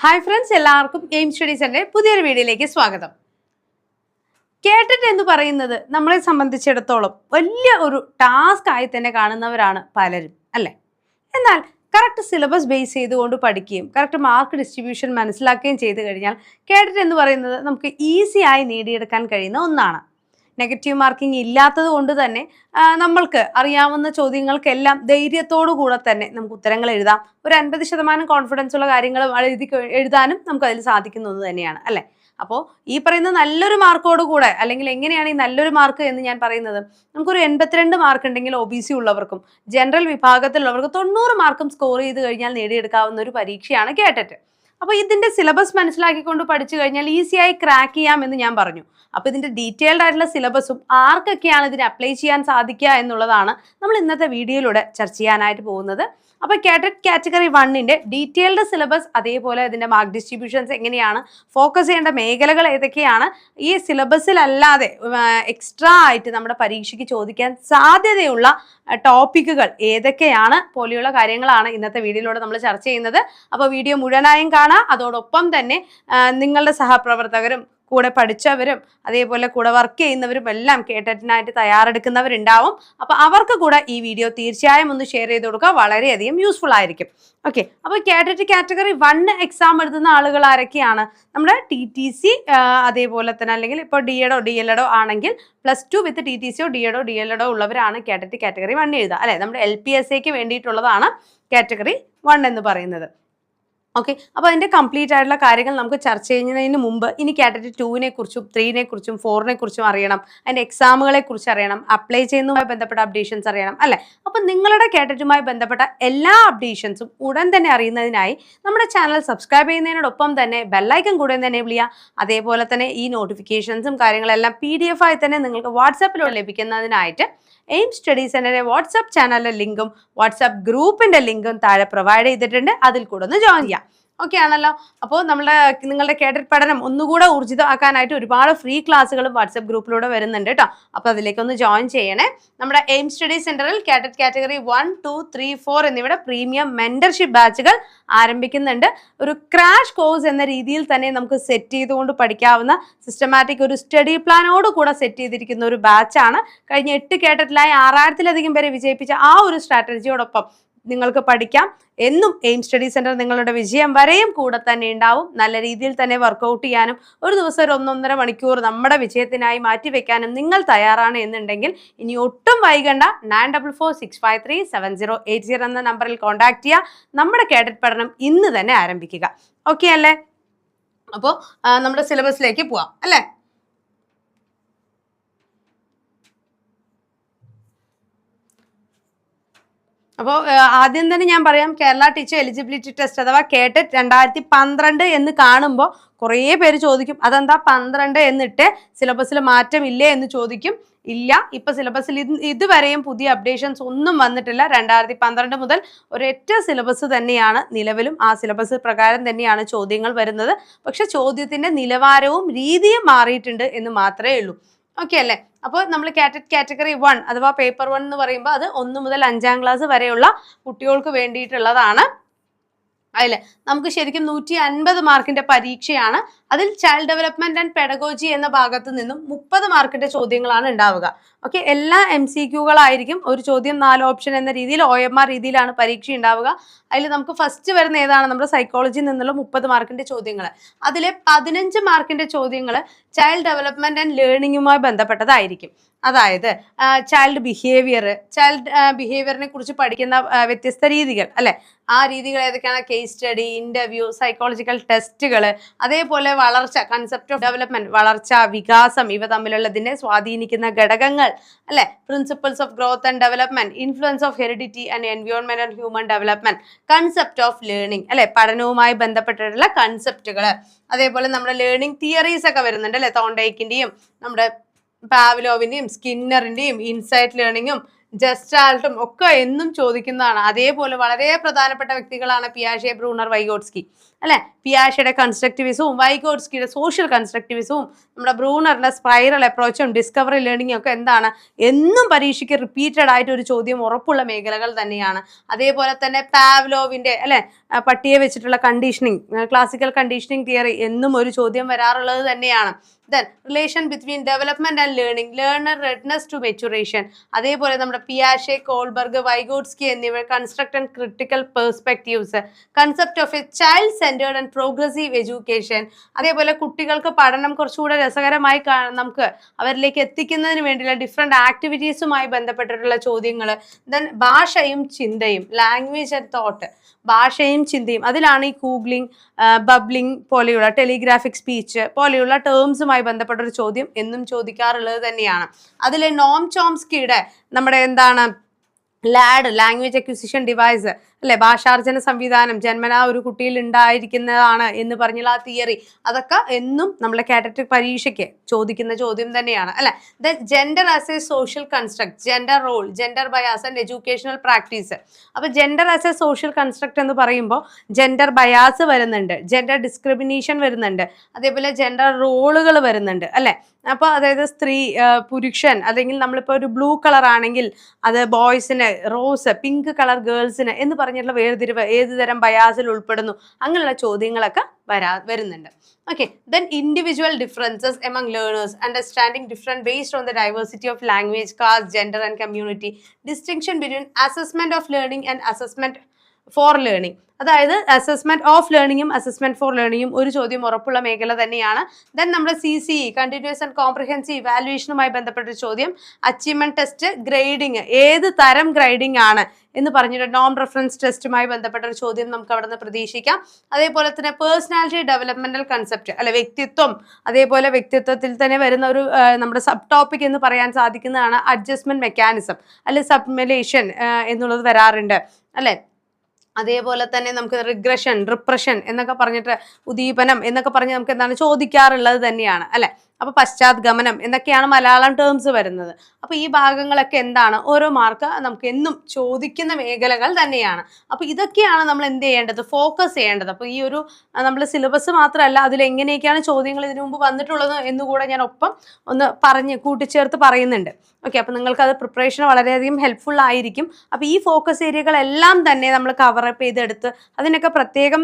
Hi friends, എല്ലാവർക്കും aim സ്റ്റഡീസിന്റെ പുതിയൊരു വീഡിയോയിലേക്ക് സ്വാഗതം. കേട്ടിട്ട് എന്ന് പറയുന്നത് നമ്മളെ സംബന്ധിച്ചിടത്തോളം വലിയ ഒരു ടാസ്ക് ആയി തന്നെ കാണുന്നവരാണ് പലരും, അല്ലേ? എന്നാൽ കറക്റ്റ് സിലബസ് ബേസ് ചെയ്തുകൊണ്ട് പഠിക്കുകയും കറക്റ്റ് മാർക്ക് ഡിസ്ട്രിബ്യൂഷൻ മനസ്സിലാക്കുകയും ചെയ്തു കഴിഞ്ഞാൽ കേട്ടിട്ട് എന്ന് പറയുന്നത് നമുക്ക് ഈസി ആയി നേടിയെടുക്കാൻ കഴിയുന്ന ഒന്നാണ്. നെഗറ്റീവ് മാർക്കിംഗ് ഇല്ലാത്തത് കൊണ്ട് തന്നെ നമ്മൾക്ക് അറിയാവുന്ന ചോദ്യങ്ങൾക്കെല്ലാം ധൈര്യത്തോടു കൂടെ തന്നെ നമുക്ക് ഉത്തരങ്ങൾ എഴുതാം. ഒരു 50% കോൺഫിഡൻസ് ഉള്ള കാര്യങ്ങൾ എഴുതാനും നമുക്ക് അതിൽ സാധിക്കുന്നത് തന്നെയാണ്, അല്ലേ? അപ്പോൾ ഈ പറയുന്ന നല്ലൊരു മാർക്കോട് കൂടെ, അല്ലെങ്കിൽ എങ്ങനെയാണ് ഈ നല്ലൊരു മാർക്ക് എന്ന് ഞാൻ പറയുന്നത്, നമുക്കൊരു 82 മാർക്ക് ഉണ്ടെങ്കിൽ OBC ഉള്ളവർക്കും ജനറൽ വിഭാഗത്തിലുള്ളവർക്ക് 90 മാർക്കും സ്കോർ ചെയ്ത് കഴിഞ്ഞാൽ നേടിയെടുക്കാവുന്ന ഒരു പരീക്ഷയാണ് കേട്ടറ്റ്. അപ്പോൾ ഇതിന്റെ സിലബസ് മനസ്സിലാക്കിക്കൊണ്ട് പഠിച്ചു കഴിഞ്ഞാൽ ഈസിയായി ക്രാക്ക് ചെയ്യാമെന്ന് ഞാൻ പറഞ്ഞു. അപ്പോൾ ഇതിന്റെ ഡീറ്റെയിൽഡ് ആയിട്ടുള്ള സിലബസും ആർക്കൊക്കെയാണ് ഇതിനെ അപ്ലൈ ചെയ്യാൻ സാധിക്കുക എന്നുള്ളതാണ് നമ്മൾ ഇന്നത്തെ വീഡിയോയിലൂടെ ചർച്ച ചെയ്യാനായിട്ട് പോകുന്നത്. അപ്പോൾ കേട്ടറ്റ് കാറ്റഗറി 1ന്റെ ഡീറ്റെയിൽഡ് സിലബസ്, അതേപോലെ ഇതിന്റെ മാർക്ക് ഡിസ്ട്രിബ്യൂഷൻസ് എങ്ങനെയാണ്, ഫോക്കസ് ചെയ്യേണ്ട മേഖലകൾ ഏതൊക്കെയാണ്, ഈ സിലബസിലല്ലാതെ എക്സ്ട്രാ ആയിട്ട് നമ്മുടെ പരീക്ഷയ്ക്ക് ചോദിക്കാൻ സാധ്യതയുള്ള ടോപ്പിക്കുകൾ ഏതൊക്കെയാണ് പോലെയുള്ള കാര്യങ്ങളാണ് ഇന്നത്തെ വീഡിയോയിലൂടെ നമ്മൾ ചർച്ച ചെയ്യുന്നത്. അപ്പോൾ വീഡിയോ മുഴുവനായും കാണാം. അതോടൊപ്പം തന്നെ നിങ്ങളുടെ സഹപ്രവർത്തകരും കൂടെ പഠിച്ചവരും അതേപോലെ കൂടെ വർക്ക് ചെയ്യുന്നവരും എല്ലാം കേട്ടറ്റിനായിട്ട് തയ്യാറെടുക്കുന്നവരുണ്ടാവും. അപ്പോൾ അവർക്ക് കൂടെ ഈ വീഡിയോ തീർച്ചയായും ഒന്ന് ഷെയർ ചെയ്ത് കൊടുക്കുക, വളരെയധികം യൂസ്ഫുൾ ആയിരിക്കും. ഓക്കെ, അപ്പോൾ കേട്ടറ്റ് കാറ്റഗറി 1 എക്സാം എഴുതുന്ന ആളുകൾ ആരൊക്കെയാണ്? നമ്മുടെ TTC, അതേപോലെ തന്നെ അല്ലെങ്കിൽ ഇപ്പോൾ DED DLED ആണെങ്കിൽ +2 വിത്ത് TTC DED DLED ഉള്ളവരാണ് കേട്ടറ്റ് കാറ്റഗറി 1 എഴുതുക, അല്ലേ? നമ്മുടെ LPSAക്ക് വേണ്ടിയിട്ടുള്ളതാണ് കാറ്റഗറി 1 എന്ന് പറയുന്നത്. ഓക്കെ, അപ്പോൾ അതിൻ്റെ കംപ്ലീറ്റ് ആയിട്ടുള്ള കാര്യങ്ങൾ നമുക്ക് ചർച്ച ചെയ്യുന്നതിന് മുമ്പ് ഇനി കാറ്റഗറി 2നെ കുറിച്ചും 3നെ കുറിച്ചും 4നെ കുറിച്ചും അറിയണം, അതിൻ്റെ എക്സാമുകളെ കുറിച്ച് അറിയണം, അപ്ലൈ ചെയ്യുന്നതുമായി ബന്ധപ്പെട്ട അപ്ഡേഷൻസ് അറിയണം, അല്ലേ? അപ്പോൾ നിങ്ങളുടെ കാറ്റഗറിയുമായി ബന്ധപ്പെട്ട എല്ലാ അപ്ഡേഷൻസും ഉടൻ തന്നെ അറിയുന്നതിനായി നമ്മുടെ ചാനൽ സബ്സ്ക്രൈബ് ചെയ്യുന്നതിനോടൊപ്പം തന്നെ ബെല്ലൈക്കൺ കൂടെ ഒന്ന് എനേബിൾ ചെയ്യുക. അതേപോലെ തന്നെ ഈ നോട്ടിഫിക്കേഷൻസും കാര്യങ്ങളെല്ലാം PDF ആയി തന്നെ നിങ്ങൾക്ക് വാട്സാപ്പിലൂടെ ലഭിക്കുന്നതിനായിട്ട് എയിം സ്റ്റഡി സെന്ററിന്റെ വാട്സാപ്പ് ചാനലിലെ ലിങ്കും വാട്സാപ്പ് ഗ്രൂപ്പിന്റെ ലിങ്കും താഴെ പ്രൊവൈഡ് ചെയ്തിട്ടുണ്ട്. അതിൽ കൂടെ ഒന്ന് ജോയിൻ ചെയ്യാം. ഓക്കെ ആണല്ലോ? അപ്പോൾ നിങ്ങളുടെ കേട്ടറ്റ് പഠനം ഒന്നുകൂടെ ഊർജിതമാക്കാനായിട്ട് ഒരുപാട് ഫ്രീ ക്ലാസ്സുകളും വാട്സപ്പ് ഗ്രൂപ്പിലൂടെ വരുന്നുണ്ട് കേട്ടോ. അപ്പോൾ അതിലേക്കൊന്ന് ജോയിൻ ചെയ്യണേ. നമ്മുടെ എയിം സ്റ്റഡി സെന്ററിൽ കേട്ടറ്റ് കാറ്റഗറി 1, 2, 3, 4 എന്നിവയുടെ പ്രീമിയം മെന്റർഷിപ്പ് ബാച്ചുകൾ ആരംഭിക്കുന്നുണ്ട്. ഒരു ക്രാഷ് കോഴ്സ് എന്ന രീതിയിൽ തന്നെ നമുക്ക് സെറ്റ് ചെയ്തുകൊണ്ട് പഠിക്കാവുന്ന സിസ്റ്റമാറ്റിക് ഒരു സ്റ്റഡി പ്ലാനോട് കൂടെ സെറ്റ് ചെയ്തിരിക്കുന്ന ഒരു ബാച്ചാണ്. കഴിഞ്ഞ 8 കേട്ടറ്റിലായി 6000-ലധികം പേരെ വിജയിപ്പിച്ച ആ ഒരു സ്ട്രാറ്റജിയോടൊപ്പം നിങ്ങൾക്ക് പഠിക്കാം. എന്നും എയിം സ്റ്റഡി സെന്റർ നിങ്ങളുടെ വിജയം വരെയും കൂടെ തന്നെ ഉണ്ടാവും. നല്ല രീതിയിൽ തന്നെ വർക്കൗട്ട് ചെയ്യാനും ഒരു ദിവസം ഒരു 1-1.5 മണിക്കൂർ നമ്മുടെ വിജയത്തിനായി മാറ്റിവെക്കാനും നിങ്ങൾ തയ്യാറാണ് എന്നുണ്ടെങ്കിൽ ഇനി ഒട്ടും വൈകണ്ട 9446537080 എന്ന നമ്പറിൽ കോൺടാക്ട് ചെയ്യുക. നമ്മുടെ കേഡറ്റ് പഠനം ഇന്ന് തന്നെ ആരംഭിക്കുക. ഓക്കെ അല്ലേ? അപ്പോൾ നമ്മുടെ സിലബസിലേക്ക് പോവാം, അല്ലേ? അപ്പോൾ ആദ്യം തന്നെ ഞാൻ പറയാം, കേരള ടീച്ചർ എലിജിബിലിറ്റി ടെസ്റ്റ് അഥവാ കേട്ടറ്റ് 2012 എന്ന് കാണുമ്പോൾ കുറേ പേര് ചോദിക്കും, അതെന്താ 12 എന്നിട്ട് സിലബസിൽ മാറ്റമില്ലേ എന്ന് ചോദിക്കും. ഇല്ല, ഇപ്പം സിലബസിൽ ഇതുവരെയും പുതിയ അപ്ഡേഷൻസ് ഒന്നും വന്നിട്ടില്ല. 2012 മുതൽ ഒരൊറ്റ സിലബസ് തന്നെയാണ് നിലവിലും. ആ സിലബസ് പ്രകാരം തന്നെയാണ് ചോദ്യങ്ങൾ വരുന്നത്. പക്ഷെ ചോദ്യത്തിൻ്റെ നിലവാരവും രീതിയും മാറിയിട്ടുണ്ട് എന്ന് മാത്രമേ ഉള്ളൂ. ഓക്കെ അല്ലേ? അപ്പോൾ നമ്മൾ കേട്ടറ്റ് കാറ്റഗറി 1 അഥവാ പേപ്പർ 1 എന്ന് പറയുമ്പോൾ അത് 1 മുതൽ 5ാം ക്ലാസ് വരെയുള്ള കുട്ടികൾക്ക് വേണ്ടിയിട്ടുള്ളതാണ്. അതിൽ നമുക്ക് ശരിക്കും 150 മാർക്കിന്റെ പരീക്ഷയാണ്. അതിൽ ചൈൽഡ് ഡെവലപ്മെന്റ് ആൻഡ് പെഡഗോജി എന്ന ഭാഗത്ത് നിന്നും 30 മാർക്കിന്റെ ചോദ്യങ്ങളാണ് ഉണ്ടാവുക. ഓക്കെ, എല്ലാ MCQകളായിരിക്കും. ഒരു ചോദ്യം 4 ഓപ്ഷൻ എന്ന രീതിയിൽ OMR രീതിയിലാണ് പരീക്ഷ ഉണ്ടാവുക. അതിൽ നമുക്ക് ഫസ്റ്റ് വരുന്ന ഏതാണ്? നമ്മുടെ സൈക്കോളജിയിൽ നിന്നുള്ള 30 മാർക്കിന്റെ ചോദ്യങ്ങൾ. അതിലെ 15 മാർക്കിന്റെ ചോദ്യങ്ങൾ ചൈൽഡ് ഡെവലപ്മെന്റ് ആൻഡ് ലേണിംഗുമായി ബന്ധപ്പെട്ടതായിരിക്കും. അതായത് ചൈൽഡ് ബിഹേവിയറിനെ കുറിച്ച് പഠിക്കുന്ന വ്യത്യസ്ത രീതികൾ, അല്ലെ? ആ രീതികൾ ഏതൊക്കെയാണ്? കേസ് സ്റ്റഡി, ഇന്റർവ്യൂ, സൈക്കോളജിക്കൽ ടെസ്റ്റുകൾ, അതേപോലെ വളർച്ച, കൺസെപ്റ്റ് ഓഫ് ഡെവലപ്മെന്റ്, വളർച്ച, വികാസം, ഇവ തമ്മിലുള്ളതിനെ സ്വാധീനിക്കുന്ന ഘടകങ്ങൾ, അല്ലെ? Principles of growth and development, influence of heredity and environment and human development, concept of learning, അല്ലെ? പഠനവുമായി ബന്ധപ്പെട്ടിട്ടുള്ള കൺസെപ്റ്റുകൾ. അതേപോലെ നമ്മുടെ ലേണിംഗ് തിയറീസ് ഒക്കെ വരുന്നുണ്ട്, അല്ലെ? തോണ്ടേക്കിന്റെയും നമ്മുടെ പാവ്ലോവിന്റെയും സ്കിന്നറിന്റെയും ഇൻസൈറ്റ് ലേണിങ്ങും ജസ്റ്റാൾട്ടും ഒക്കെ എന്നും ചോദിക്കുന്നതാണ്. അതേപോലെ വളരെ പ്രധാനപ്പെട്ട വ്യക്തികളാണ് പിയാഷെ, ബ്രൂണർ, വൈഗോട്സ്കി. അല്ലെ? പിയാഷയുടെ കൺസ്ട്രക്റ്റിവിസവും വൈഗോട്സ്കിയുടെ സോഷ്യൽ കൺസ്ട്രക്റ്റിവിസവും നമ്മുടെ ബ്രൂണറിന്റെ സ്പൈറൽ അപ്രോച്ചും ഡിസ്കവറി ലേണിംഗും ഒക്കെ എന്താണ് എന്നും പരീക്ഷയ്ക്ക് റിപ്പീറ്റഡ് ആയിട്ട് ഒരു ചോദ്യം ഉറപ്പുള്ള മേഖലകൾ തന്നെയാണ്. അതേപോലെ തന്നെ പാവ്ലോവിന്റെ അല്ലെ പട്ടിയെ വെച്ചിട്ടുള്ള കണ്ടീഷനിങ്, ക്ലാസിക്കൽ കണ്ടീഷനിങ് തിയറി എന്നും ഒരു ചോദ്യം വരാറുള്ളത് തന്നെയാണ്. Then relation between development and learning, learner readiness to maturation. അതേപോലെ നമ്മുടെ പിയാഷെ, കോൾബർഗ്, വൈഗോട്സ്കി എന്നിവർ construct and critical perspectives, concept of A child centred and progressive education. അതേപോലെ കുട്ടികൾക്ക് പഠനം കുറച്ചുകൂടെ രസകരമായി നമുക്ക് അവരിലേക്ക് എത്തിക്കുന്നതിന് വേണ്ടിയുള്ള ഡിഫറെന്റ് ആക്ടിവിറ്റീസുമായി ബന്ധപ്പെട്ടിട്ടുള്ള ചോദ്യങ്ങൾ. ദെൻ ഭാഷയും ചിന്തയും, ലാംഗ്വേജ് ആൻഡ് തോട്ട്, ഭാഷയും ചിന്തയും, അതിലാണ് ഈ ഗൂഗ്ലിംഗ്, ബബ്ലിംഗ് പോലെയുള്ള ടെലിഗ്രാഫിക് സ്പീച്ച് പോലെയുള്ള ടേംസുമായി ബന്ധപ്പെട്ട ഒരു ചോദ്യം എന്നും ചോദിക്കാറുള്ളത് തന്നെയാണ്. അതിൽ നോം ചോംസ്കിയുടെ നമ്മുടെ എന്താണ് ലാഡ്, ലാംഗ്വേജ് അക്വിസിഷൻ ഡിവൈസ് അല്ലെ, ഭാഷാർജന സംവിധാനം ജന്മനാ ഒരു കുട്ടിയിൽ ഉണ്ടായിരിക്കുന്നതാണ് എന്ന് പറഞ്ഞുള്ള ആ തിയറി, അതൊക്കെ എന്നും നമ്മളെ കാറ്റഗറി പരീക്ഷയ്ക്ക് ചോദിക്കുന്ന ചോദ്യം തന്നെയാണ് അല്ലെ. The gender as a social construct, gender role, gender bias and educational practice. അപ്പൊ gender as a social construct എന്ന് പറയുമ്പോൾ ജെൻഡർ ബയാസ് വരുന്നുണ്ട്, ജെൻഡർ ഡിസ്ക്രിമിനേഷൻ വരുന്നുണ്ട്, അതേപോലെ ജെൻഡർ റോളുകൾ വരുന്നുണ്ട് അല്ലെ. അപ്പോൾ അതായത് സ്ത്രീ, പുരുഷൻ, അല്ലെങ്കിൽ നമ്മളിപ്പോൾ ഒരു ബ്ലൂ കളർ ആണെങ്കിൽ അത് ബോയ്സിന്, റോസ്, പിങ്ക് കളർ ഗേൾസിന് എന്ന് പറഞ്ഞിട്ടുള്ള വേർതിരിവ് ഏത് തരം ബയാസിൽ ഉൾപ്പെടുന്നു, അങ്ങനെയുള്ള ചോദ്യങ്ങളൊക്കെ വരുന്നുണ്ട്. Okay, then individual differences among learners, understanding different based on the diversity of language, caste, gender and community, distinction between assessment of learning and assessment for learning. അതായത് അസസ്മെന്റ് ഓഫ് ലേണിംഗും അസസ്മെന്റ് ഫോർ ലേണിംഗും ഒരു ചോദ്യം ഉറപ്പുള്ള മേഖല തന്നെയാണ്. Then നമ്മുടെ CCE, continuous and comprehensive ഇവാലുവേഷനുമായി ബന്ധപ്പെട്ട ചോദ്യം, achievement test, grading, ഏത് തരം ഗ്രേഡിംഗ് ആണ് എന്ന് പറഞ്ഞിട്ട് നോൺ റെഫറൻസ് ടെസ്റ്റുമായി ബന്ധപ്പെട്ട ഒരു ചോദ്യം നമുക്ക് അവിടെ നിന്ന് പ്രതീക്ഷിക്കാം. അതേപോലെ തന്നെ പേഴ്സണാലിറ്റി ഡെവലപ്മെന്റൽ കൺസെപ്റ്റ് അല്ലെ, വ്യക്തിത്വം, അതേപോലെ വ്യക്തിത്വത്തിൽ തന്നെ വരുന്ന ഒരു നമ്മുടെ സബ് ടോപ്പിക് എന്ന് പറയാൻ സാധിക്കുന്നതാണ് അഡ്ജസ്റ്റ്മെന്റ് മെക്കാനിസം അല്ലെ, സബ്മിലേഷൻ എന്നുള്ളത് വരാറുണ്ട് അല്ലെ. അതേപോലെ തന്നെ നമുക്ക് റിഗ്രഷൻ, റിപ്രഷൻ എന്നൊക്കെ പറഞ്ഞിട്ട്, ഉദ്ദീപനം എന്നൊക്കെ പറഞ്ഞ് നമുക്ക് എന്താണ് ചോദിക്കാറുള്ളത് തന്നെയാണ് അല്ലെ. അപ്പൊ പശ്ചാത്ഗമനം എന്നൊക്കെയാണ് മലയാളം ടേംസ് വരുന്നത്. അപ്പൊ ഈ ഭാഗങ്ങളൊക്കെ എന്താണ് ഓരോ മാർക്ക് നമുക്ക് എന്നും ചോദിക്കുന്ന മേഖലകൾ തന്നെയാണ്. അപ്പൊ ഇതൊക്കെയാണ് നമ്മൾ എന്ത് ചെയ്യേണ്ടത്, ഫോക്കസ് ചെയ്യേണ്ടത്. അപ്പൊ ഈ ഒരു നമ്മൾ സിലബസ് മാത്രമല്ല, അതിൽ എങ്ങനെയൊക്കെയാണ് ചോദ്യങ്ങൾ ഇതിനു മുമ്പ് വന്നിട്ടുള്ളത് എന്നുകൂടെ ഞാൻ ഒപ്പം ഒന്ന് കൂട്ടിച്ചേർത്ത് പറയുന്നുണ്ട്. ഓക്കെ, അപ്പൊ നിങ്ങൾക്ക് അത് പ്രിപ്പറേഷൻ വളരെയധികം ഹെൽപ്ഫുൾ ആയിരിക്കും. അപ്പൊ ഈ ഫോക്കസ് ഏരിയകളെല്ലാം തന്നെ നമ്മൾ കവറപ്പ് ചെയ്തെടുത്ത് അതിനൊക്കെ പ്രത്യേകം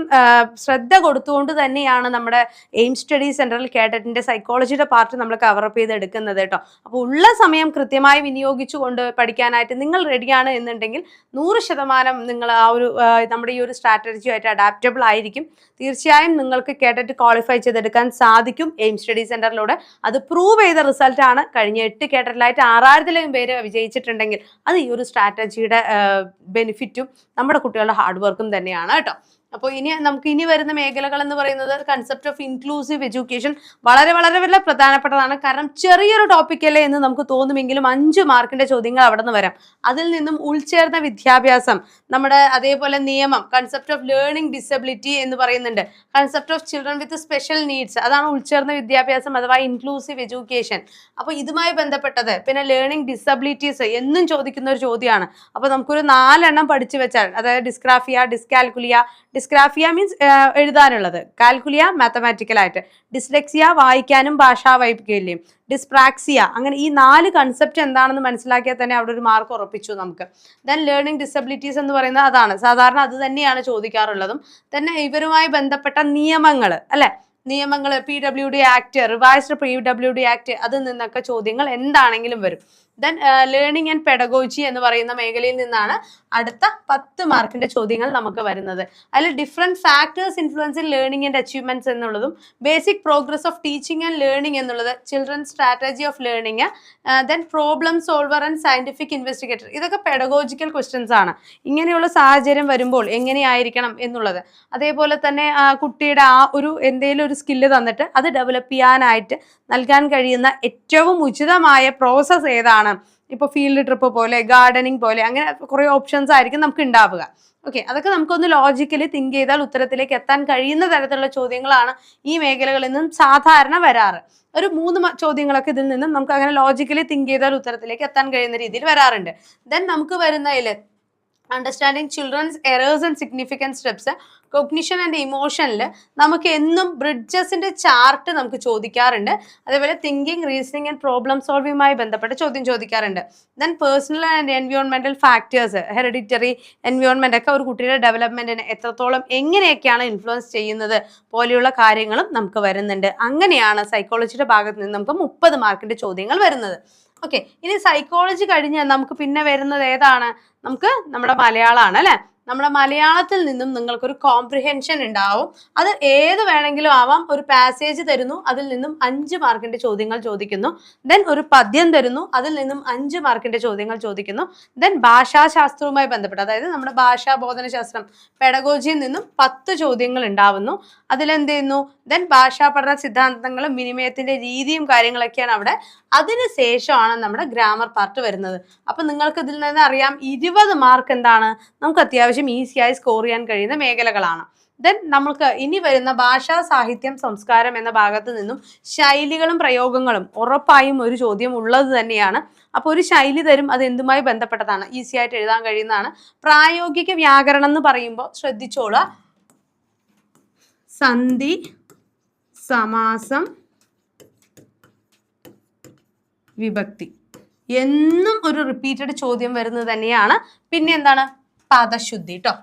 ശ്രദ്ധ കൊടുത്തുകൊണ്ട് തന്നെയാണ് നമ്മുടെ എയിം സ്റ്റഡി സെന്ററിൽ കേഡറ്റിന്റെ സൈക്കോളജിയുടെ പാർട്ട് നമ്മൾ കവറപ്പ് ചെയ്തെടുക്കുന്നത് കേട്ടോ. അപ്പോൾ ഉള്ള സമയം കൃത്യമായി വിനിയോഗിച്ചുകൊണ്ട് പഠിക്കാനായിട്ട് നിങ്ങൾ റെഡിയാണ് എന്നുണ്ടെങ്കിൽ 100% നിങ്ങൾ ആ ഒരു നമ്മുടെ ഈ ഒരു സ്ട്രാറ്റജിയുമായിട്ട് അഡാപ്റ്റബിൾ ആയിരിക്കും. തീർച്ചയായും നിങ്ങൾക്ക് കേഡറ്റ് ക്വാളിഫൈ ചെയ്തെടുക്കാൻ സാധിക്കും എയിം സ്റ്റഡി സെന്ററിലൂടെ. അത് പ്രൂവ് ചെയ്ത റിസൾട്ടാണ്. കഴിഞ്ഞ 8 കേഡറ്റിലായിട്ട് 6000-ലും പേര് വിജയിച്ചിട്ടുണ്ടെങ്കിൽ അത് ഈ ഒരു സ്ട്രാറ്റജിയുടെ ബെനിഫിറ്റും നമ്മുടെ കുട്ടികളുടെ ഹാർഡ് വർക്കും തന്നെയാണ് കേട്ടോ. അപ്പോൾ നമുക്ക് ഇനി വരുന്ന മേഖലകൾ എന്ന് പറയുന്നത് കൺസെപ്റ്റ് ഓഫ് ഇൻക്ലൂസീവ് എഡ്യൂക്കേഷൻ വളരെ വളരെ വളരെ പ്രധാനപ്പെട്ടതാണ്. കാരണം ചെറിയൊരു ടോപ്പിക്കല്ലേ എന്ന് നമുക്ക് തോന്നുമെങ്കിലും 5 മാർക്കിന്റെ ചോദ്യങ്ങൾ അവിടെ നിന്ന് വരാം. അതിൽ നിന്നും ഉൾച്ചേർന്ന വിദ്യാഭ്യാസം, നമ്മുടെ അതേപോലെ നിയമം, കൺസെപ്റ്റ് ഓഫ് ലേണിംഗ് ഡിസബിലിറ്റി എന്ന് പറയുന്നുണ്ട്, concept of children with special needs, അതാണ് ഉൾച്ചേർന്ന വിദ്യാഭ്യാസം അഥവാ ഇൻക്ലൂസീവ് എഡ്യൂക്കേഷൻ. അപ്പോൾ ഇതുമായി ബന്ധപ്പെട്ടത്, പിന്നെ ലേണിംഗ് ഡിസബിലിറ്റീസ് എന്നും ചോദിക്കുന്ന ഒരു ചോദ്യമാണ്. അപ്പോൾ നമുക്കൊരു 4 എണ്ണം പഠിച്ചു വെച്ചാൽ, അതായത് ഡിസ്ഗ്രാഫിയ, ഡിസ്കാൽക്കുലിയ, ഡിസ്ഗ്രാഫിയ മീൻസ് എഴുതാനുള്ളത്, കാൽക്കുലിയ മാത്തമാറ്റിക്കലായിട്ട്, ഡിസ്ലെക്സിയ വായിക്കാനും ഭാഷാ വൈകല്യം, ഡിസ്പ്രാക്സിയ, അങ്ങനെ ഈ 4 കൺസെപ്റ്റ് എന്താണെന്ന് മനസ്സിലാക്കിയാൽ തന്നെ അവിടെ ഒരു മാർക്ക് ഉറപ്പിച്ചു നമുക്ക്. ദെൻ ലേണിംഗ് ഡിസബിലിറ്റീസ് എന്ന് പറയുന്നത് അതാണ്, സാധാരണ അത് തന്നെയാണ് ചോദിക്കാറുള്ളതും. തന്നെ ഇവരുമായി ബന്ധപ്പെട്ട നിയമങ്ങൾ അല്ലെ, നിയമങ്ങൾ, PWD act, revised PWD act, അതിൽ നിന്നൊക്കെ ചോദ്യങ്ങൾ എന്താണെങ്കിലും വരും. ദെൻ ലേണിംഗ് ആൻഡ് പെഡഗോജി എന്ന് പറയുന്ന മേഖലയിൽ നിന്നാണ് അടുത്ത 10 മാർക്കിന്റെ ചോദ്യങ്ങൾ നമുക്ക് വരുന്നത്. അതിൽ different factors influence in learning and achievements എന്നുള്ളതും, basic progress of teaching and learning എന്നുള്ളത്, children strategy of learning, then problem solver and scientific investigator, ഇതൊക്കെ പെഡഗോജിക്കൽ ക്വസ്റ്റ്യൻസ് ആണ്. ഇങ്ങനെയുള്ള സാഹചര്യം വരുമ്പോൾ എങ്ങനെയായിരിക്കണം എന്നുള്ളത്, അതേപോലെ തന്നെ കുട്ടിയുടെ ആ ഒരു എന്തെങ്കിലും ഒരു സ്കില്ല് തന്നിട്ട് അത് ഡെവലപ്പ് ചെയ്യാനായിട്ട് നൽകാൻ കഴിയുന്ന ഏറ്റവും ഉചിതമായ പ്രോസസ്സ് ഏതാണ്, ഇപ്പോൾ ഫീൽഡ് ട്രിപ്പ് പോലെ, ഗാർഡനിങ് പോലെ, അങ്ങനെ കുറേ ഓപ്ഷൻസ് ആയിരിക്കും നമുക്ക് ഉണ്ടാവുക. ഓക്കെ, അതൊക്കെ നമുക്കൊന്ന് ലോജിക്കലി തിങ്ക് ചെയ്താൽ ഉത്തരത്തിലേക്ക് എത്താൻ കഴിയുന്ന തരത്തിലുള്ള ചോദ്യങ്ങളാണ് ഈ മേഖലകളിൽ നിന്നും സാധാരണ വരാറ്. ഒരു 3 ചോദ്യങ്ങളൊക്കെ ഇതിൽ നിന്നും നമുക്ക് അങ്ങനെ ലോജിക്കലി തിങ്ക് ചെയ്താൽ ഉത്തരത്തിലേക്ക് എത്താൻ കഴിയുന്ന രീതിയിൽ വരാറുണ്ട്. ദെൻ നമുക്ക് വരുന്നതിൽ understanding children's errors and significant steps, cognition and ഇമോഷനിൽ നമുക്ക് എന്നും ബ്രിഡ്ജസിന്റെ ചാർട്ട് നമുക്ക് ചോദിക്കാറുണ്ട്. അതേപോലെ തിങ്കിങ്, റീസണിങ് ആൻഡ് പ്രോബ്ലം സോൾവിങ്ങുമായി ബന്ധപ്പെട്ട ചോദ്യം ചോദിക്കാറുണ്ട്. ദെൻ പേഴ്സണൽ ആൻഡ് എൻവയോൺമെന്റൽ ഫാക്ടേഴ്സ്, ഹെറിഡിറ്ററി, എൻവയോൺമെന്റ് ഒക്കെ ഒരു കുട്ടിയുടെ ഡെവലപ്മെന്റിനെ എത്രത്തോളം എങ്ങനെയൊക്കെയാണ് ഇൻഫ്ലുവൻസ് ചെയ്യുന്നത് പോലെയുള്ള കാര്യങ്ങളും നമുക്ക് വരുന്നുണ്ട്. അങ്ങനെയാണ് സൈക്കോളജിയുടെ ഭാഗത്ത് നിന്ന് നമുക്ക് 30 മാർക്കിന്റെ ചോദ്യങ്ങൾ വരുന്നത്. ഓക്കെ, ഇനി സൈക്കോളജി കഴിഞ്ഞ് നമുക്ക് പിന്നെ വരുന്നത് ഏതാണ്? നമുക്ക് നമ്മുടെ മലയാളമാണ് അല്ലെ. നമ്മുടെ മലയാളത്തിൽ നിന്നും നിങ്ങൾക്കൊരു കോംപ്രിഹെൻഷൻ ഉണ്ടാവും. അത് ഏത് വേണമെങ്കിലും ആവാം. ഒരു പാസേജ് തരുന്നു, അതിൽ നിന്നും 5 മാർക്കിന്റെ ചോദ്യങ്ങൾ ചോദിക്കുന്നു. ദെൻ ഒരു പദ്യം തരുന്നു, അതിൽ നിന്നും 5 മാർക്കിന്റെ ചോദ്യങ്ങൾ ചോദിക്കുന്നു. ദെൻ ഭാഷാശാസ്ത്രവുമായി ബന്ധപ്പെട്ട്, അതായത് നമ്മുടെ ഭാഷാ ബോധനശാസ്ത്രം, പെഡഗോജിയിൽ നിന്നും 10 ചോദ്യങ്ങൾ ഉണ്ടാവുന്നു. അതിലെന്ത് ചെയ്യുന്നു? ദെൻ ഭാഷാ പഠന സിദ്ധാന്തങ്ങളും വിനിമയത്തിന്റെ രീതിയും കാര്യങ്ങളൊക്കെയാണ് അവിടെ. അതിനുശേഷമാണ് നമ്മുടെ ഗ്രാമർ പാർട്ട് വരുന്നത്. അപ്പൊ നിങ്ങൾക്ക് ഇതിൽ നിന്ന് അറിയാം 20 മാർക്ക് എന്താണ് നമുക്ക് അത്യാവശ്യം ഈസിയായി സ്കോർ ചെയ്യാൻ കഴിയുന്ന മേഖലകളാണ്. ദെൻ നമുക്ക് ഇനി വരുന്ന ഭാഷാ, സാഹിത്യം, സംസ്കാരം എന്ന ഭാഗത്ത് നിന്നും ശൈലികളും പ്രയോഗങ്ങളും ഉറപ്പായും ഒരു ചോദ്യം ഉള്ളത് തന്നെയാണ്. അപ്പോൾ ഒരു ശൈലി തരും, അത് എന്തുമായി ബന്ധപ്പെട്ടതാണ്, ഈസി ആയിട്ട് എഴുതാൻ കഴിയുന്നതാണ്. പ്രായോഗിക വ്യാകരണം എന്ന് പറയുമ്പോൾ ശ്രദ്ധിച്ചോളുക, സന്ധി, സമാസം, വിഭക്തി എന്നും ഒരു റിപ്പീറ്റഡ് ചോദ്യം വരുന്നത് തന്നെയാണ്. പിന്നെ എന്താണ്? പദശുദ്ധി ട്ടോ,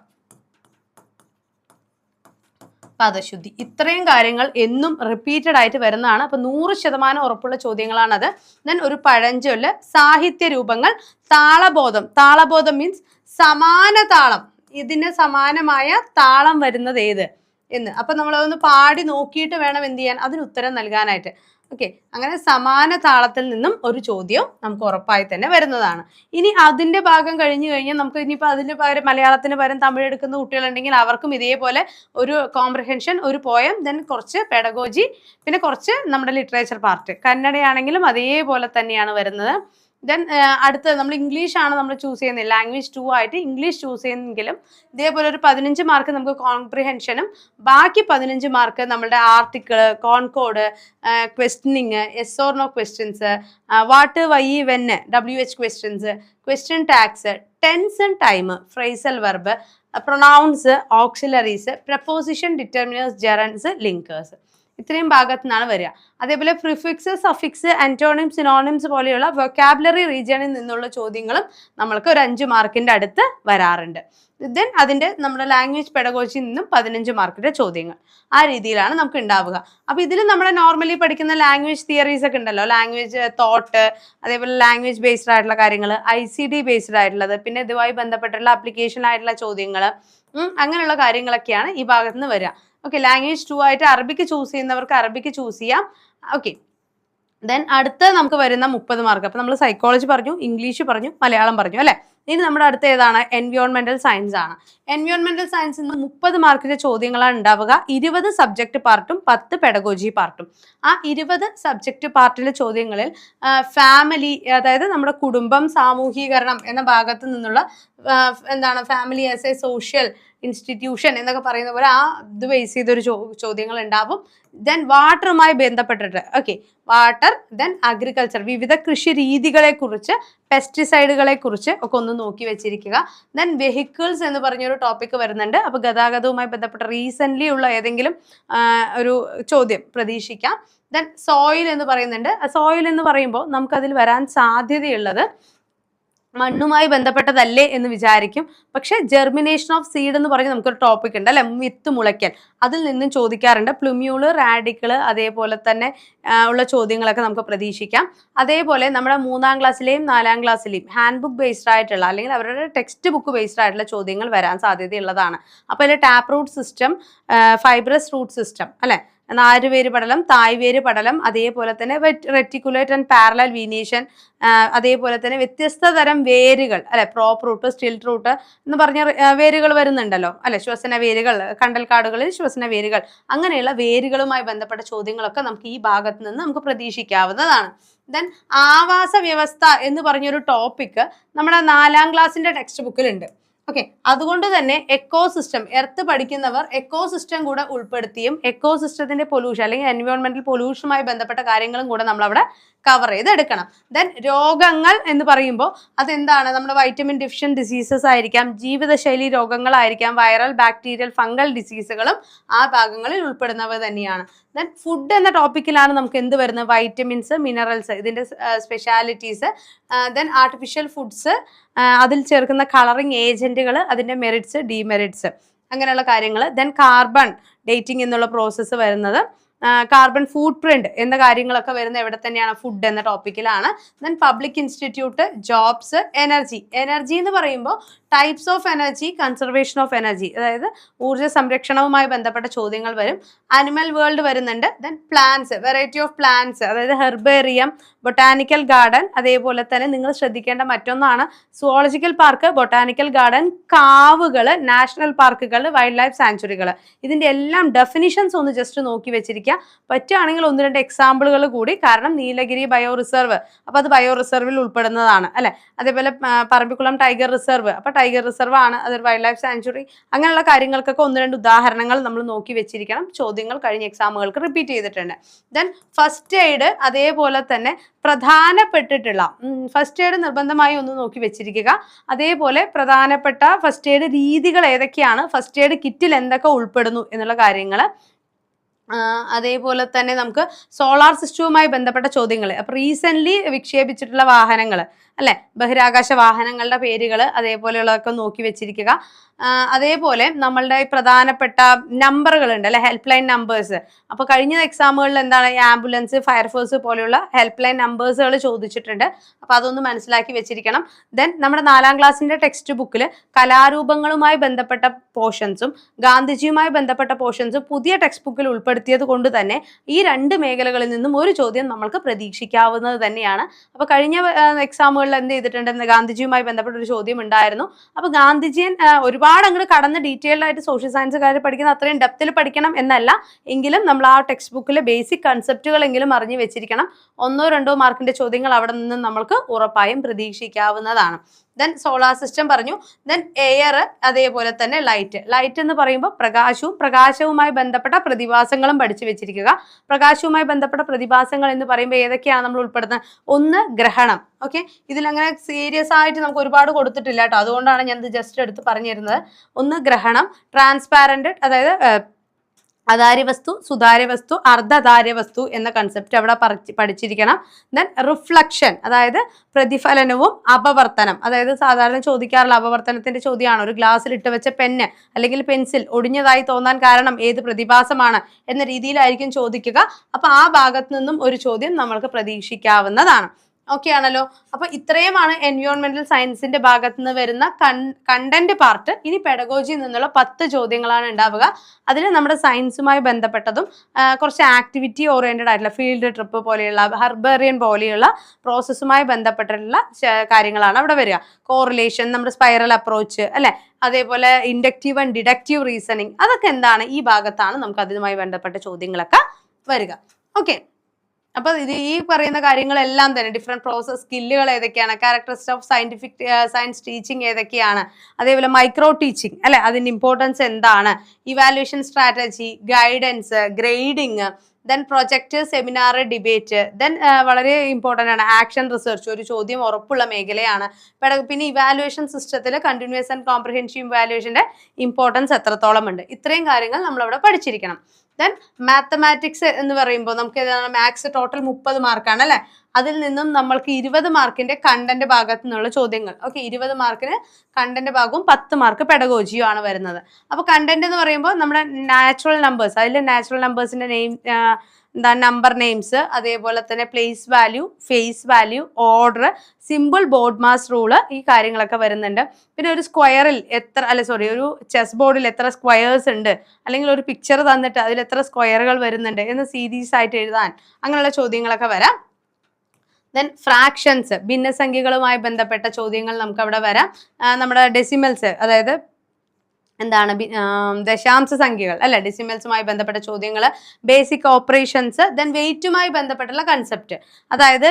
പദശുദ്ധി. ഇത്രയും കാര്യങ്ങൾ എന്നും റിപ്പീറ്റഡ് ആയിട്ട് വരുന്നതാണ്. അപ്പൊ 100% ഉറപ്പുള്ള ചോദ്യങ്ങളാണത്. ദെൻ ഒരു പഴഞ്ചൊല്ല്, സാഹിത്യ രൂപങ്ങൾ, താളബോധം. താളബോധം മീൻസ് സമാന താളം, ഇതിന് സമാനമായ താളം വരുന്നത് ഏത് എന്ന്. അപ്പൊ നമ്മളതൊന്ന് പാടി നോക്കിയിട്ട് വേണം എന്ത് ചെയ്യാൻ, അതിന് ഉത്തരം നൽകാനായിട്ട്. ഓക്കെ, അങ്ങനെ സമാന താളത്തിൽ നിന്നും ഒരു ചോദ്യം നമുക്ക് ഉറപ്പായി തന്നെ വരുന്നതാണ്. ഇനി അതിന്റെ ഭാഗം കഴിഞ്ഞു കഴിഞ്ഞാൽ നമുക്ക് ഇനിയിപ്പോൾ അതിന് പകരം മലയാളത്തിന് പകരം തമിഴ് എടുക്കുന്ന കുട്ടികളുണ്ടെങ്കിൽ അവർക്കും ഇതേപോലെ ഒരു കോംപ്രിഹെൻഷൻ, ഒരു പോയം, ദെൻ കുറച്ച് പെഡഗോജി, പിന്നെ കുറച്ച് നമ്മുടെ ലിറ്ററേച്ചർ പാർട്ട്. കന്നഡയാണെങ്കിലും അതേപോലെ തന്നെയാണ് വരുന്നത്. ദെൻ അടുത്ത് നമ്മൾ ഇംഗ്ലീഷാണ് നമ്മൾ ചൂസ് ചെയ്യുന്നത്, ലാംഗ്വേജ് 2 ആയിട്ട് ഇംഗ്ലീഷ് ചൂസ് ചെയ്യുന്നെങ്കിലും ഇതേപോലെ ഒരു 15 മാർക്ക് നമുക്ക് കോംപ്രിഹെൻഷനും ബാക്കി 15 മാർക്ക് നമ്മുടെ article, concord, questioning, yes or no questions, what, why, when, WH questions, question tags, tense and time, phrasal verb, pronouns, auxiliaries, preposition, determiners, gerunds, linkers. ഇത്രയും ഭാഗത്തു നിന്നാണ് വരിക. അതേപോലെ പ്രിഫിക്സ്, സഫിക്സ്, ആന്റോണിംസ്, സിനോണിംസ് പോലെയുള്ള vocabulary റീജിയണിൽ നിന്നുള്ള ചോദ്യങ്ങളും നമ്മൾക്ക് ഒരു 5 മാർക്കിന്റെ അടുത്ത് വരാറുണ്ട്. ദെൻ അതിന്റെ നമ്മുടെ ലാംഗ്വേജ് പെഡഗോജിയിൽ നിന്നും 15 മാർക്കിന്റെ ചോദ്യങ്ങൾ. ആ രീതിയിലാണ് നമുക്ക് ഉണ്ടാവുക. അപ്പൊ ഇതിൽ നമ്മുടെ നോർമലി പഠിക്കുന്ന ലാംഗ്വേജ് തിയറീസ് ഒക്കെ ഉണ്ടല്ലോ, ലാംഗ്വേജ് തോട്ട്, അതേപോലെ ലാംഗ്വേജ് ബേസ്ഡ് ആയിട്ടുള്ള കാര്യങ്ങൾ, ICD ബേസ്ഡ് ആയിട്ടുള്ളത്, പിന്നെ ഇതുമായി ബന്ധപ്പെട്ടുള്ള അപ്ലിക്കേഷൻ ആയിട്ടുള്ള ചോദ്യങ്ങൾ, അങ്ങനെയുള്ള കാര്യങ്ങളൊക്കെയാണ് ഈ ഭാഗത്ത് നിന്ന് വരിക. ഓക്കെ, ലാംഗ്വേജ് 2 ആയിട്ട് അറബിക്ക് ചൂസ് ചെയ്യുന്നവർക്ക് അറബിക്ക് ചൂസ് ചെയ്യാം. ഓക്കെ, ദെൻ അടുത്ത നമുക്ക് വരുന്ന 30 മാർക്ക്. അപ്പൊ നമ്മൾ സൈക്കോളജി പറഞ്ഞു, ഇംഗ്ലീഷ് പറഞ്ഞു, മലയാളം പറഞ്ഞു അല്ലെ. ഇനി നമ്മുടെ അടുത്ത ഏതാണ്? എൻവയോൺമെന്റൽ സയൻസ് ആണ്. എൻവയോൺമെന്റൽ സയൻസിൽ നിന്ന് 30 മാർക്കിന്റെ ചോദ്യങ്ങളാണ് ഉണ്ടാവുക. 20 സബ്ജക്ട് പാർട്ടും 10 പെഡഗോജി പാർട്ടും. ആ 20 സബ്ജക്ട് പാർട്ടിലെ ചോദ്യങ്ങളിൽ ഫാമിലി, അതായത് നമ്മുടെ കുടുംബം, സാമൂഹീകരണം എന്ന ഭാഗത്ത് നിന്നുള്ള എന്താണ് family as a social institution എന്നൊക്കെ പറയുന്ന പോലെ ആ ഇത് ബേസ് ചെയ്തൊരു ചോദ്യങ്ങൾ ഉണ്ടാവും. ദെൻ വാട്ടറുമായി ബന്ധപ്പെട്ടിട്ട്, ഓക്കെ, വാട്ടർ, ദെൻ അഗ്രികൾച്ചർ, വിവിധ കൃഷി രീതികളെ കുറിച്ച്, പെസ്റ്റിസൈഡുകളെ കുറിച്ച് ഒക്കെ ഒന്ന് നോക്കി വെച്ചിരിക്കുക. ദെൻ വെഹിക്കിൾസ് എന്ന് പറഞ്ഞൊരു ടോപ്പിക് വരുന്നുണ്ട്. അപ്പൊ ഗതാഗതവുമായി ബന്ധപ്പെട്ട റീസെന്റ് ഉള്ള ഏതെങ്കിലും ഒരു ചോദ്യം പ്രതീക്ഷിക്കാം. ദെൻ സോയിൽ എന്ന് പറയുന്നുണ്ട്. സോയിൽ എന്ന് പറയുമ്പോൾ നമുക്കതിൽ വരാൻ സാധ്യതയുള്ളത് മണ്ണുമായി ബന്ധപ്പെട്ടതല്ലേ എന്ന് വിചാരിക്കും. പക്ഷെ ജെർമിനേഷൻ ഓഫ് സീഡ് എന്ന് പറഞ്ഞ് നമുക്കൊരു ടോപ്പിക് ഉണ്ട് അല്ലെ, വിത്ത് മുളയ്ക്കൽ. അതിൽ നിന്നും ചോദിക്കാറുണ്ട്. പ്ലുമ്യൂള്, റാഡിക്കിള്, അതേപോലെ തന്നെ ഉള്ള ചോദ്യങ്ങളൊക്കെ നമുക്ക് പ്രതീക്ഷിക്കാം. അതേപോലെ നമ്മുടെ 3ാം ക്ലാസ്സിലെയും 4ാം ക്ലാസ്സിലെയും ഹാൻഡ് ബുക്ക് ബേസ്ഡ് ആയിട്ടുള്ള അല്ലെങ്കിൽ അവരുടെ ടെക്സ്റ്റ് ബുക്ക് ബേസ്ഡ് ആയിട്ടുള്ള ചോദ്യങ്ങൾ വരാൻ സാധ്യതയുള്ളതാണ്. അപ്പോൾ അതിൽ tap root system, fibrous root system അല്ലെ, നാരുവേര് പടലം, തായ്വേര് പടലം, അതേപോലെ തന്നെ റെറ്റിക്കുലേറ്റ് ആൻഡ് പാരലൽ വീനേഷൻ, അതേപോലെ തന്നെ വ്യത്യസ്ത തരം വേരുകൾ അല്ലെ, പ്രോപ്പ് റൂട്ട്, സ്റ്റിൽറ്റ് റൂട്ട് എന്ന് പറഞ്ഞ വേരുകൾ വരുന്നുണ്ടല്ലോ അല്ലെ, ശ്വസന വേരുകൾ, കണ്ടൽക്കാടുകളിൽ ശ്വസന വേരുകൾ, അങ്ങനെയുള്ള വേരുകളുമായി ബന്ധപ്പെട്ട ചോദ്യങ്ങളൊക്കെ നമുക്ക് ഈ ഭാഗത്ത് നിന്ന് നമുക്ക് പ്രതീക്ഷിക്കാവുന്നതാണ്. ദെൻ ആവാസ വ്യവസ്ഥ എന്ന് പറഞ്ഞൊരു ടോപ്പിക് നമ്മുടെ 4ാം ക്ലാസ്സിന്റെ ടെക്സ്റ്റ് ബുക്കിലുണ്ട്. ഓക്കെ, അതുകൊണ്ട് തന്നെ എക്കോസിസ്റ്റം, എർത്ത് പഠിക്കുന്നവർ എക്കോസിസ്റ്റം കൂടെ ഉൾപ്പെടുത്തിയും എക്കോസിസ്റ്റത്തിന്റെ പൊല്യൂഷൻ അല്ലെങ്കിൽ എൻവയോൺമെന്റൽ പൊല്യൂഷനുമായി ബന്ധപ്പെട്ട കാര്യങ്ങളും കൂടെ നമ്മൾ അവിടെ കവർ ചെയ്തെടുക്കണം. ദെൻ രോഗങ്ങൾ എന്ന് പറയുമ്പോൾ അതെന്താണ്? നമ്മുടെ വൈറ്റമിൻ ഡിഫിഷ്യൻ ഡിസീസസ് ആയിരിക്കാം, ജീവിതശൈലി രോഗങ്ങളായിരിക്കാം, വൈറൽ ബാക്ടീരിയൽ ഫംഗൽ ഡിസീസുകളും ആ ഭാഗങ്ങളിൽ ഉൾപ്പെടുന്നവ തന്നെയാണ്. ദെൻ ഫുഡ് എന്ന ടോപ്പിക്കിലാണ് നമുക്ക് എന്ത് വരുന്നത്? വൈറ്റമിൻസ്, മിനറൽസ്, ഇതിൻ്റെ സ്പെഷ്യാലിറ്റീസ്, ദെൻ ആർട്ടിഫിഷ്യൽ ഫുഡ്സ്, അതിൽ ചേർക്കുന്ന കളറിങ് ഏജൻറ്റുകൾ, അതിൻ്റെ മെറിറ്റ്സ്, ഡീമെറിറ്റ്സ്, അങ്ങനെയുള്ള കാര്യങ്ങൾ. ദെൻ കാർബൺ ഡേറ്റിംഗ് എന്നുള്ള പ്രോസസ്സ് വരുന്നത്, കാർബൺ ഫുട് പ്രിന്റ് എന്ന കാര്യങ്ങളൊക്കെ വരുന്നത് എവിടെ തന്നെയാണ്? ഫുഡ് എന്ന ടോപ്പിക്കിലാണ്. Then public institute, jobs, energy. Energy എന്ന് പറയുമ്പോൾ types of energy, conservation of energy, അതായത് ഊർജ്ജ സംരക്ഷണവുമായി ബന്ധപ്പെട്ട ചോദ്യങ്ങൾ വരും. അനിമൽ വേൾഡ് വരുന്നുണ്ട്. Then plants, variety of plants, അതായത് ഹെർബേറിയം, ബൊട്ടാനിക്കൽ ഗാർഡൻ, അതേപോലെ തന്നെ നിങ്ങൾ ശ്രദ്ധിക്കേണ്ട മറ്റൊന്നാണ് സുവോളജിക്കൽ പാർക്ക്, ബൊട്ടാനിക്കൽ ഗാർഡൻ, കാവുകൾ, നാഷണൽ പാർക്കുകൾ, വൈൽഡ് ലൈഫ് സാങ്ച്വറികൾ. ഇതിൻ്റെ എല്ലാം ഡെഫിനിഷൻസ് ഒന്ന് ജസ്റ്റ് നോക്കി വെച്ചിരിക്കുക. പറ്റുകയാണെങ്കിൽ 1-2 എക്സാമ്പിളുകൾ കൂടി, കാരണം നീലഗിരി ബയോ റിസർവ്, അപ്പോൾ അത് ബയോ റിസർവിൽ ഉൾപ്പെടുന്നതാണ് അല്ലെ. അതേപോലെ പറമ്പിക്കുളം ടൈഗർ റിസർവ്, അപ്പോൾ ടൈഗർ റിസർവ് ആണ്, അതൊരു വൈൽഡ് ലൈഫ് സാങ്ച്വറി. അങ്ങനെയുള്ള കാര്യങ്ങൾക്കൊക്കെ 1-2 ഉദാഹരണങ്ങൾ നമ്മൾ നോക്കി വെച്ചിരിക്കണം. ചോദ്യങ്ങൾ കഴിഞ്ഞ എക്സാമുകൾക്ക് റിപ്പീറ്റ് ചെയ്തിട്ടുണ്ട്. ദെൻ ഫസ്റ്റ് എയ്ഡ്, അതേപോലെ തന്നെ പ്രധാനപ്പെട്ടിട്ടുള്ള ഫസ്റ്റ് എയ്ഡ് നിർബന്ധമായി ഒന്ന് നോക്കി വെച്ചിരിക്കുക. അതേപോലെ പ്രധാനപ്പെട്ട ഫസ്റ്റ് എയ്ഡ് രീതികൾ ഏതൊക്കെയാണ്, ഫസ്റ്റ് എയ്ഡ് കിറ്റിൽ എന്തൊക്കെ ഉൾപ്പെടുന്നു എന്നുള്ള കാര്യങ്ങൾ. അതേപോലെ തന്നെ നമുക്ക് സോളാർ സിസ്റ്റവുമായി ബന്ധപ്പെട്ട ചോദ്യങ്ങൾ, അപ്പോൾ റീസെൻ്റ്ലി വിക്ഷേപിച്ചിട്ടുള്ള വാഹനങ്ങൾ അല്ലെ, ബഹിരാകാശ വാഹനങ്ങളുടെ പേരുകൾ, അതേപോലെയുള്ളതൊക്കെ നോക്കി വെച്ചിരിക്കുക. അതേപോലെ നമ്മളുടെ പ്രധാനപ്പെട്ട നമ്പറുകളുണ്ട് അല്ലെ, ഹെൽപ്പ് ലൈൻ നമ്പേഴ്സ്. അപ്പോൾ കഴിഞ്ഞ എക്സാമുകളിൽ എന്താണ്, ആംബുലൻസ്, ഫയർഫോഴ്സ് പോലെയുള്ള ഹെൽപ്പ് ലൈൻ നമ്പേഴ്സുകൾ ചോദിച്ചിട്ടുണ്ട്. അപ്പോൾ അതൊന്ന് മനസ്സിലാക്കി വെച്ചിരിക്കണം. ദെൻ നമ്മുടെ 4ാം ക്ലാസ്സിൻ്റെ ടെക്സ്റ്റ് ബുക്കിൽ കലാരൂപങ്ങളുമായി ബന്ധപ്പെട്ട പോർഷൻസും ഗാന്ധിജിയുമായി ബന്ധപ്പെട്ട പോർഷൻസും പുതിയ ടെക്സ്റ്റ് ബുക്കിൽ ഉൾപ്പെടുത്തിയത് കൊണ്ട് തന്നെ ഈ 2 മേഖലകളിൽ നിന്നും ഒരു ചോദ്യം നമ്മൾക്ക് പ്രതീക്ഷിക്കാവുന്നത് തന്നെയാണ്. അപ്പോൾ കഴിഞ്ഞ എക്സാമുകളിൽ എന്ത് ചെയ്തിട്ടുണ്ട്, ഗാന്ധിജിയുമായി ബന്ധപ്പെട്ട ഒരു ചോദ്യം ഉണ്ടായിരുന്നു. അപ്പോൾ ഗാന്ധിജിയൻ ഒരുപാട് അങ്ങോട്ട് കടന്ന് ഡീറ്റെയിൽഡ് ആയിട്ട് സോഷ്യൽ സയൻസുകാർ പഠിക്കുന്ന അത്രയും ഡെപ്തിൽ പഠിക്കണം എന്നല്ല, എങ്കിലും നമ്മൾ ആ ടെക്സ്റ്റ് ബുക്കിലെ ബേസിക് കൺസെപ്റ്റുകളെങ്കിലും അറിഞ്ഞു വെച്ചിരിക്കണം. 1-2 മാർക്കിന്റെ ചോദ്യങ്ങൾ അവിടെ നിന്ന് നമ്മൾക്ക് ഉറപ്പായും പ്രതീക്ഷിക്കാവുന്നതാണ്. ദെൻ സോളാർ സിസ്റ്റം പറഞ്ഞു. ദെൻ എയർ, അതേപോലെ തന്നെ ലൈറ്റ്. ലൈറ്റ് എന്ന് പറയുമ്പോൾ പ്രകാശവുമായി ബന്ധപ്പെട്ട പ്രതിഭാസങ്ങളും പഠിച്ചു വെച്ചിരിക്കുക. പ്രകാശവുമായി ബന്ധപ്പെട്ട പ്രതിഭാസങ്ങൾ എന്ന് പറയുമ്പോൾ ഏതൊക്കെയാണ് നമ്മൾ ഉൾപ്പെടുന്നത്? 1 ഗ്രഹണം. ഓക്കെ, ഇതിലങ്ങനെ സീരിയസ് ആയിട്ട് നമുക്ക് ഒരുപാട് കൊടുത്തിട്ടില്ല കേട്ടോ, അതുകൊണ്ടാണ് ഞാൻ ഇത് ജസ്റ്റ് എടുത്ത് പറഞ്ഞു തരുന്നത്. 1 ഗ്രഹണം, ട്രാൻസ്പാരന്റ്, അതായത് അധാര്യവസ്തു, സുതാര്യവസ്തു, അർദ്ധധാര്യവസ്തു എന്ന കൺസെപ്റ്റ് അവിടെ പഠിച്ചിരിക്കണം. ദെൻ റിഫ്ലക്ഷൻ, അതായത് പ്രതിഫലനവും അപവർത്തനം, അതായത് സാധാരണ ചോദിക്കാറുള്ള അപവർത്തനത്തിന്റെ ചോദ്യമാണ്. ഒരു ഗ്ലാസ്സിൽ ഇട്ട് വെച്ച പെന്ന് അല്ലെങ്കിൽ പെൻസിൽ ഒടിഞ്ഞതായി തോന്നാൻ കാരണം ഏത് പ്രതിഭാസമാണ് എന്ന രീതിയിലായിരിക്കും ചോദിക്കുക. അപ്പൊ ആ ഭാഗത്ത് നിന്നും ഒരു ചോദ്യം നമ്മൾക്ക് പ്രതീക്ഷിക്കാവുന്നതാണ്. ഓക്കെ ആണല്ലോ. അപ്പൊ ഇത്രയുമാണ് എൻവയോൺമെന്റൽ സയൻസിന്റെ ഭാഗത്ത് നിന്ന് വരുന്ന കണ്ടന്റ് പാർട്ട്. ഇനി പെഡഗോജിയിൽ നിന്നുള്ള 10 ചോദ്യങ്ങളാണ് ഉണ്ടാവുക. അതിൽ നമ്മുടെ സയൻസുമായി ബന്ധപ്പെട്ടതും കുറച്ച് ആക്ടിവിറ്റി ഓറിയന്റഡ് ആയിട്ടുള്ള ഫീൽഡ് ട്രിപ്പ് പോലെയുള്ള, ഹെർബേറിയൻ പോലെയുള്ള പ്രോസസ്സുമായി ബന്ധപ്പെട്ടിട്ടുള്ള കാര്യങ്ങളാണ് അവിടെ വരിക. കോറിലേഷൻ, നമ്മുടെ സ്പൈറൽ അപ്രോച്ച് അല്ലെ, അതേപോലെ ഇൻഡക്റ്റീവ് ആൻഡ് ഡിഡക്റ്റീവ് റീസണിങ്, അതൊക്കെ എന്താണ് ഈ ഭാഗത്താണ് നമുക്ക് അതുമായി ബന്ധപ്പെട്ട ചോദ്യങ്ങളൊക്കെ വരിക. ഓക്കെ, അപ്പൊ ഇത് ഈ പറയുന്ന കാര്യങ്ങളെല്ലാം തന്നെ ഡിഫറെന്റ് പ്രോസസ് സ്കില്ലുകൾ ഏതൊക്കെയാണ്, ക്യാരക്ടറിസ്റ്റിക്സ് ഓഫ് സയൻസ് ടീച്ചിങ് ഏതൊക്കെയാണ്, അതേപോലെ മൈക്രോ ടീച്ചിങ് അല്ലെ, അതിന്റെ ഇമ്പോർട്ടൻസ് എന്താണ്, evaluation strategy, guidance, grading, then project, seminar, debate, then വളരെ ഇമ്പോർട്ടൻ്റ് ആണ് ആക്ഷൻ റിസർച്ച്, ഒരു ചോദ്യം ഉറപ്പുള്ള മേഖലയാണ്. പിന്നെ ഇവാലുവേഷൻ സിസ്റ്റത്തിൽ കണ്ടിന്യൂസ് ആൻഡ് കോംപ്രിഹെൻസീവ് ഇവാലുവേഷന്റെ ഇമ്പോർട്ടൻസ് എത്രത്തോളം ഉണ്ട്, ഇത്രയും കാര്യങ്ങൾ നമ്മളവിടെ പഠിച്ചിരിക്കണം. ദെൻ മാത്തമാറ്റിക്സ് എന്ന് പറയുമ്പോൾ നമുക്ക് ഏതാണ്, മാത്സ് ടോട്ടൽ 30 മാർക്കാണ് അല്ലെ, അതിൽ നിന്നും നമ്മൾക്ക് 20 മാർക്കിന്റെ കണ്ടന്റ് ഭാഗത്തു നിന്നുള്ള ചോദ്യങ്ങൾ. ഓക്കെ, 20 മാർക്കിന് കണ്ടന്റ് ഭാഗവും 10 മാർക്ക് പെഡഗോജിയും ആണ് വരുന്നത്. അപ്പോൾ കണ്ടന്റ് എന്ന് പറയുമ്പോൾ നമ്മുടെ നാച്ചുറൽ നമ്പേഴ്സ്, അതിൽ നാച്ചുറൽ നമ്പേഴ്സിന്റെ നമ്പർ നെയിംസ്, അതേപോലെ തന്നെ place value, face value, order, simple, BODMAS rule, ഈ കാര്യങ്ങളൊക്കെ വരുന്നുണ്ട്. പിന്നെ ഒരു സ്ക്വയറിൽ ഒരു ചെസ് ബോർഡിൽ എത്ര സ്ക്വയേഴ്സ് ഉണ്ട്, അല്ലെങ്കിൽ ഒരു പിക്ചർ തന്നിട്ട് അതിൽ എത്ര സ്ക്വയറുകൾ വരുന്നുണ്ട് എന്ന് സീരീസ് ആയിട്ട് എഴുതാൻ, അങ്ങനെയുള്ള ചോദ്യങ്ങളൊക്കെ വരാം. ദെൻ ഫ്രാക്ഷൻസ്, ഭിന്നസംഖ്യകളുമായി ബന്ധപ്പെട്ട ചോദ്യങ്ങൾ നമുക്ക് അവിടെ വരാം. നമ്മുടെ ഡെസിമൽസ്, അതായത് എന്താണ് ദശാംശ സംഖ്യകൾ അല്ലെ, ഡെസിമൽസുമായി ബന്ധപ്പെട്ട ചോദ്യങ്ങൾ, ബേസിക് ഓപ്പറേഷൻസ്, ദെൻ വെയിറ്റുമായി ബന്ധപ്പെട്ടുള്ള കൺസെപ്റ്റ്, അതായത്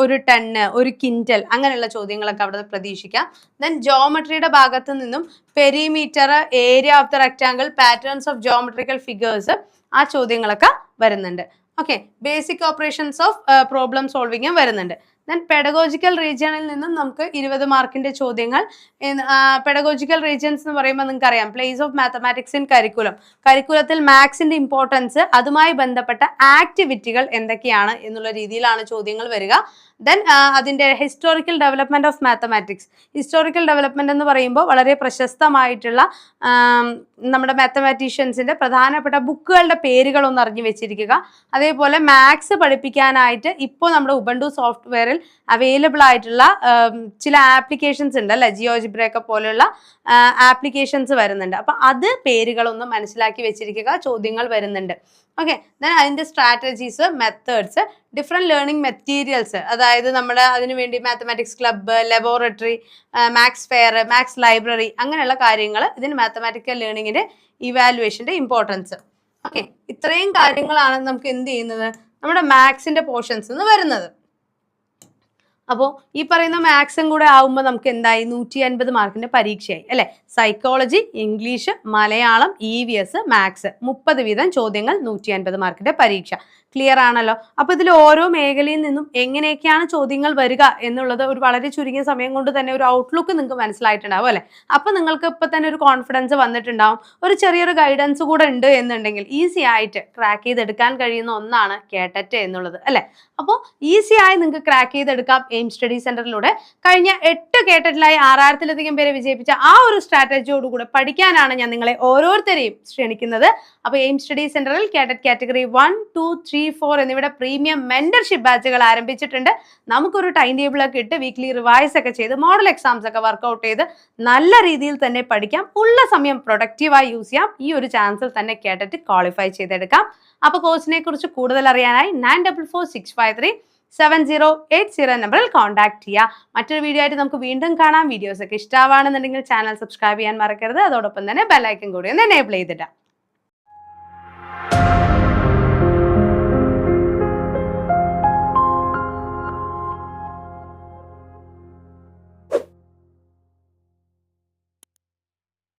ഒരു ടണ്ണ്, ഒരു ക്വിന്റൽ, അങ്ങനെയുള്ള ചോദ്യങ്ങളൊക്കെ അവിടെ പ്രതീക്ഷിക്കാം. ദെൻ ജോമെട്രിയുടെ ഭാഗത്ത് നിന്നും perimeter, area of the rectangle, patterns of geometrical figures, ആ ചോദ്യങ്ങളൊക്കെ വരുന്നുണ്ട്. Okay, basic operations of problem സോൾവിങ്ങും വരുന്നുണ്ട്. ദെൻ പെഡഗോജിക്കൽ റീജിയണിൽ നിന്നും നമുക്ക് 20 മാർക്കിന്റെ ചോദ്യങ്ങൾ. പെഡഗോജിക്കൽ റീജിയൻസ് എന്ന് പറയുമ്പോൾ നിങ്ങൾക്ക് അറിയാം, place of mathematics in curriculum. കരിക്കുലത്തിൽ മാത്സിന്റെ ഇമ്പോർട്ടൻസ്, അതുമായി ബന്ധപ്പെട്ട ആക്ടിവിറ്റികൾ എന്തൊക്കെയാണ് എന്നുള്ള രീതിയിലാണ് ചോദ്യങ്ങൾ വരിക. ദെൻ അതിന്റെ historical development of mathematics. Historical development എന്ന് പറയുമ്പോൾ വളരെ പ്രശസ്തമായിട്ടുള്ള നമ്മുടെ മാത്തമാറ്റീഷ്യൻസിന്റെ പ്രധാനപ്പെട്ട ബുക്കുകളുടെ പേരുകൾ ഒന്ന് അറിഞ്ഞു വെച്ചിരിക്കുക. അതേപോലെ മാത്സ് പഠിപ്പിക്കാനായിട്ട് ഇപ്പോൾ നമ്മുടെ ഉബുണ്ടു സോഫ്റ്റ്വെയറിൽ അവൈലബിൾ ആയിട്ടുള്ള ചില ആപ്ലിക്കേഷൻസ് ഉണ്ട് അല്ലെ, ജിയോജിബ്രയൊക്കെ പോലെയുള്ള ആപ്ലിക്കേഷൻസ് വരുന്നുണ്ട്. അപ്പൊ അത് പേരുകളൊന്ന് മനസ്സിലാക്കി വെച്ചിരിക്കുക, ചോദ്യങ്ങൾ വരുന്നുണ്ട്. ഓക്കെ, ദെൻ അതിന്റെ strategies, methods, different learning materials, അതായത് നമ്മുടെ അതിനുവേണ്ടി mathematics club, laboratory, maths fair, maths library, അങ്ങനെയുള്ള കാര്യങ്ങൾ ഇതിന് മാത്തമാറ്റിക്കൽ ലേണിങ്ങിന്റെ ഇവാലുവേഷന്റെ ഇമ്പോർട്ടൻസ്. ഓക്കെ, ഇത്രയും കാര്യങ്ങളാണ് നമുക്ക് എന്ത് ചെയ്യുന്നത്, നമ്മുടെ മാത്സിന്റെ പോർഷൻസ് എന്ന് വരുന്നത്. അപ്പോൾ ഈ പറയുന്ന മാത്സും കൂടെ ആവുമ്പോൾ നമുക്ക് എന്തായി, 150 മാർക്കിന്റെ പരീക്ഷയായി അല്ലെ. Psychology, English, Malayalam, EVS, maths 30 വീതം ചോദ്യങ്ങൾ, 150 മാർക്കിന്റെ പരീക്ഷ. ക്ലിയർ ആണല്ലോ. അപ്പൊ ഇതിൽ ഓരോ മേഖലയിൽ നിന്നും എങ്ങനെയൊക്കെയാണ് ചോദ്യങ്ങൾ വരിക എന്നുള്ളത് ഒരു വളരെ ചുരുങ്ങിയ സമയം കൊണ്ട് തന്നെ ഒരു ഔട്ട്ലുക്ക് നിങ്ങൾക്ക് മനസ്സിലായിട്ടുണ്ടാവും അല്ലെ. അപ്പൊ നിങ്ങൾക്ക് ഇപ്പൊ തന്നെ ഒരു കോൺഫിഡൻസ് വന്നിട്ടുണ്ടാവും. ഒരു ചെറിയൊരു ഗൈഡൻസ് കൂടെ ഉണ്ട് എന്നുണ്ടെങ്കിൽ ഈസി ആയിട്ട് ക്രാക്ക് ചെയ്തെടുക്കാൻ കഴിയുന്ന ഒന്നാണ് കേട്ടറ്റ് എന്നുള്ളത് അല്ലെ. അപ്പോൾ ഈസി ആയി നിങ്ങൾക്ക് ക്രാക്ക് ചെയ്തെടുക്കാം എയിം സ്റ്റഡി സെന്ററിലൂടെ. കഴിഞ്ഞ 8 കേട്ടറ്റിലായി 6000-ലധികം പേരെ വിജയിപ്പിച്ച ആ ഒരു സ്ട്രാറ്റജിയോടുകൂടെ പഠിക്കാനാണ് ഞാൻ നിങ്ങളെ ഓരോരുത്തരെയും ക്ഷണിക്കുന്നത്. അപ്പൊ എയിം സ്റ്റഡി സെന്ററിൽ കേട്ടറ്റ് കാറ്റഗറി 1, 2, 3, 4 എന്നിവയുടെ പ്രീമിയം മെന്റർഷിപ്പ് ബാച്ചുകൾ ആരംഭിച്ചിട്ടുണ്ട്. നമുക്കൊരു ടൈം ടേബിൾ ഒക്കെ ഇട്ട് വീക്ക്ലി റിവൈസ് ഒക്കെ ചെയ്ത് മോഡൽ എക്സാംസ് ഒക്കെ വർക്ക്ഔട്ട് ചെയ്ത് നല്ല രീതിയിൽ തന്നെ പഠിക്കാം. ഉള്ള സമയം പ്രൊഡക്റ്റീവായി യൂസ് ചെയ്യാം. ഈ ഒരു ചാൻസിൽ തന്നെ കേട്ടറ്റ് ക്വാളിഫൈ ചെയ്തെടുക്കാം. അപ്പൊ കോഴ്സിനെ കുറിച്ച് കൂടുതൽ അറിയാനായി 9446537080 നമ്പറിൽ കോൺടാക്ട് ചെയ്യുക. മറ്റൊരു വീഡിയോ ആയിട്ട് നമുക്ക് വീണ്ടും കാണാം. വീഡിയോസ് ഒക്കെ ഇഷ്ടമാണെന്നുണ്ടെങ്കിൽ ചാനൽ സബ്സ്ക്രൈബ് ചെയ്യാൻ മറക്കരുത്. അതോടൊപ്പം തന്നെ ബെല്ലൈക്കൺ കൂടി ഒന്ന് എനേബിൾ ചെയ്തിട്ടാം.